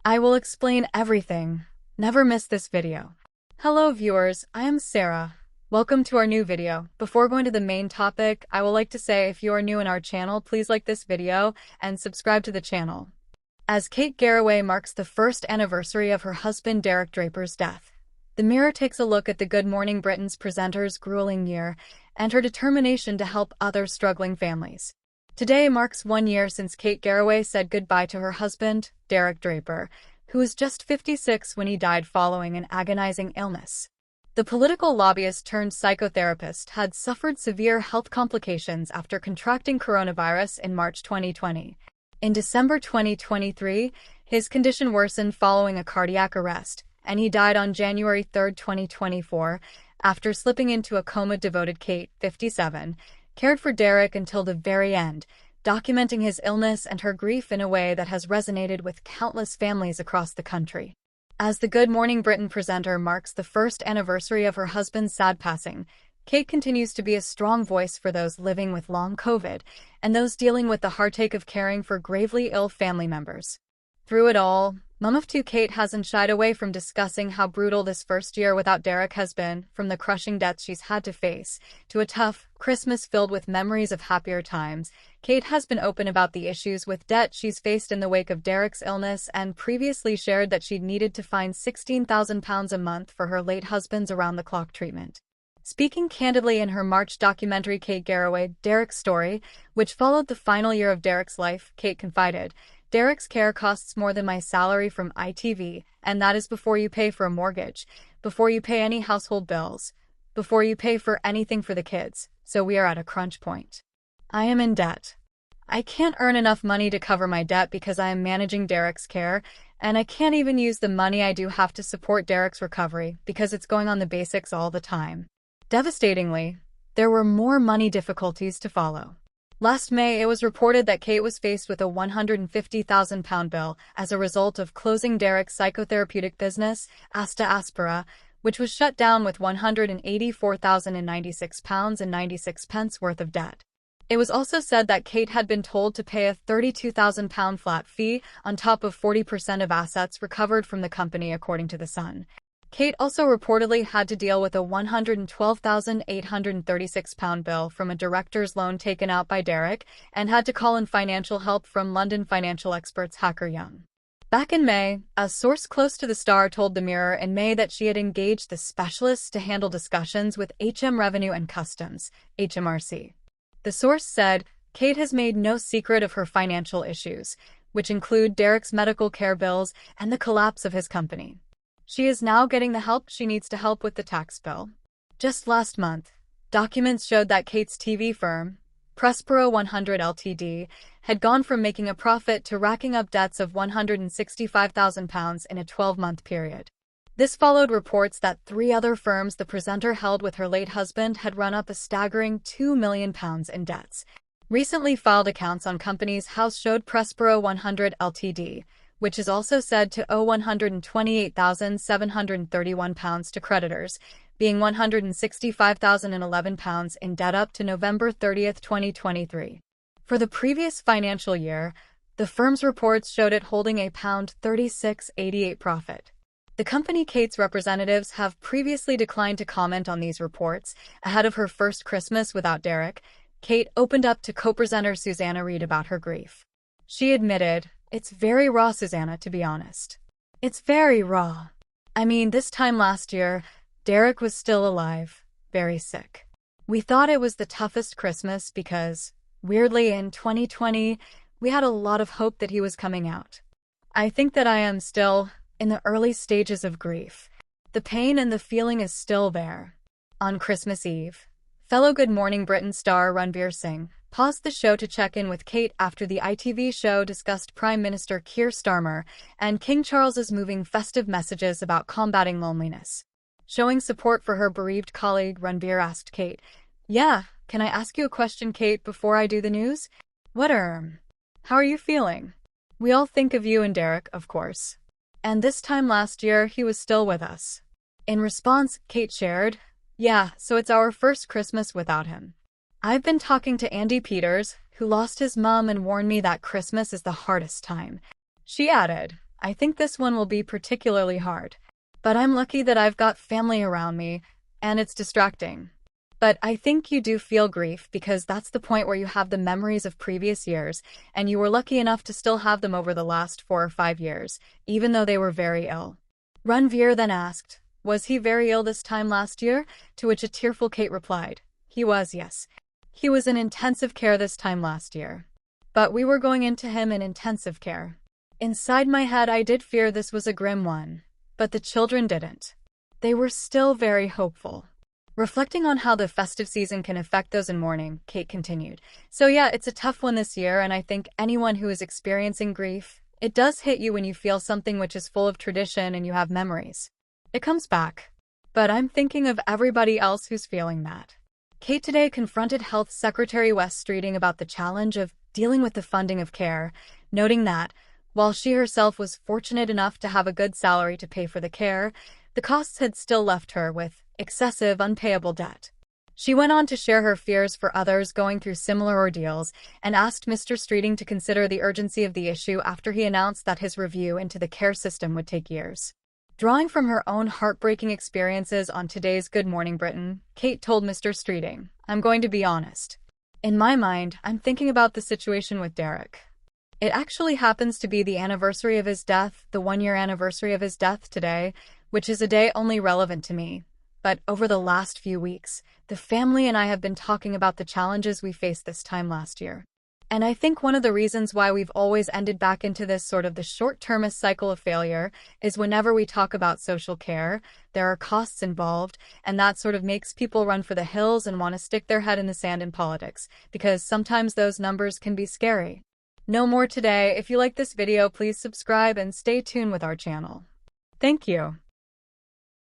I will explain everything. Never miss this video. Hello viewers, I am Sarah. Welcome to our new video. Before going to the main topic, I would like to say if you are new in our channel, please like this video and subscribe to the channel. As Kate Garraway marks the first anniversary of her husband Derek Draper's death, the Mirror takes a look at the Good Morning Britain's presenter's grueling year and her determination to help other struggling families. Today marks 1 year since Kate Garraway said goodbye to her husband, Derek Draper, who was just 56 when he died following an agonizing illness. The political lobbyist turned psychotherapist had suffered severe health complications after contracting coronavirus in March 2020. In December 2023, his condition worsened following a cardiac arrest, and he died on January 3, 2024, after slipping into a coma. Devoted Kate, 57, cared for Derek until the very end, documenting his illness and her grief in a way that has resonated with countless families across the country. As the Good Morning Britain presenter marks the first anniversary of her husband's sad passing, Kate continues to be a strong voice for those living with long COVID and those dealing with the heartache of caring for gravely ill family members. Through it all, Mum of Two Kate hasn't shied away from discussing how brutal this first year without Derek has been, from the crushing deaths she's had to face, to a tough Christmas filled with memories of happier times. Kate has been open about the issues with debt she's faced in the wake of Derek's illness and previously shared that she'd needed to find £16,000 a month for her late husband's around-the-clock treatment. Speaking candidly in her March documentary Kate Garraway, Derek's Story, which followed the final year of Derek's life, Kate confided, "Derek's care costs more than my salary from ITV, and that is before you pay for a mortgage, before you pay any household bills, before you pay for anything for the kids, so we are at a crunch point. I am in debt. I can't earn enough money to cover my debt because I am managing Derek's care, and I can't even use the money I do have to support Derek's recovery because it's going on the basics all the time." Devastatingly, there were more money difficulties to follow. Last May, it was reported that Kate was faced with a £150,000 bill as a result of closing Derek's psychotherapeutic business, Asta Aspera, which was shut down with £184,096.96 worth of debt. It was also said that Kate had been told to pay a £32,000 flat fee on top of 40% of assets recovered from the company, according to The Sun. Kate also reportedly had to deal with a £112,836 bill from a director's loan taken out by Derek and had to call in financial help from London financial experts Hacker Young. Back in May, a source close to the star told The Mirror in May that she had engaged the specialists to handle discussions with HM Revenue and Customs, HMRC. The source said, "Kate has made no secret of her financial issues, which include Derek's medical care bills and the collapse of his company. She is now getting the help she needs to help with the tax bill." Just last month, documents showed that Kate's TV firm, Prospero 100 Ltd., had gone from making a profit to racking up debts of £165,000 in a 12-month period. This followed reports that 3 other firms the presenter held with her late husband had run up a staggering £2 million in debts. Recently filed accounts on company's house showed Prospero 100 Ltd., which is also said to owe £128,731 to creditors, being £165,011 in debt up to November 30, 2023. For the previous financial year, the firm's reports showed it holding a £36.88 profit. The company Kate's representatives have previously declined to comment on these reports. Ahead of her first Christmas without Derek, Kate opened up to co-presenter Susanna Reid about her grief. She admitted, "It's very raw, Susanna, to be honest. It's very raw. I mean, this time last year, Derek was still alive, very sick. We thought it was the toughest Christmas because, weirdly, in 2020, we had a lot of hope that he was coming out. I think that I am still in the early stages of grief. The pain and the feeling is still there." On Christmas Eve, fellow Good Morning Britain star Ranveer Singh paused the show to check in with Kate after the ITV show discussed Prime Minister Keir Starmer and King Charles's moving festive messages about combating loneliness. Showing support for her bereaved colleague, Ranveer asked Kate, "Yeah, can I ask you a question, Kate, before I do the news? How are you feeling? We all think of you and Derek, of course. And this time last year, he was still with us." In response, Kate shared, "Yeah, so it's our first Christmas without him. I've been talking to Andy Peters, who lost his mum and warned me that Christmas is the hardest time." She added, I think this one will be particularly hard. But I'm lucky that I've got family around me, and it's distracting. But I think you do feel grief because that's the point where you have the memories of previous years, and you were lucky enough to still have them over the last 4 or 5 years, even though they were very ill. Ranveer then asked, "Was he very ill this time last year?" To which a tearful Kate replied, "He was, yes. He was in intensive care this time last year. But we were going into him in intensive care." Inside my head I did fear this was a grim one. But the children didn't. They were still very hopeful. Reflecting on how the festive season can affect those in mourning, Kate continued. "So yeah, it's a tough one this year, and I think anyone who is experiencing grief, it does hit you when you feel something which is full of tradition and you have memories. It comes back. But I'm thinking of everybody else who's feeling that." Kate today confronted Health Secretary Wes Streeting about the challenge of dealing with the funding of care, noting that, while she herself was fortunate enough to have a good salary to pay for the care, the costs had still left her with excessive unpayable debt. She went on to share her fears for others going through similar ordeals and asked Mr. Streeting to consider the urgency of the issue after he announced that his review into the care system would take years. Drawing from her own heartbreaking experiences on today's Good Morning Britain, Kate told Mr. Streeting, "I'm going to be honest. In my mind, I'm thinking about the situation with Derek. It actually happens to be the anniversary of his death, the 1-year anniversary of his death today, which is a day only relevant to me. But over the last few weeks, the family and I have been talking about the challenges we faced this time last year. And I think one of the reasons why we've always ended back into this sort of the short-termist cycle of failure is whenever we talk about social care, there are costs involved, and that sort of makes people run for the hills and want to stick their head in the sand in politics, because sometimes those numbers can be scary." No more today. If you like this video, please subscribe and stay tuned with our channel. Thank you.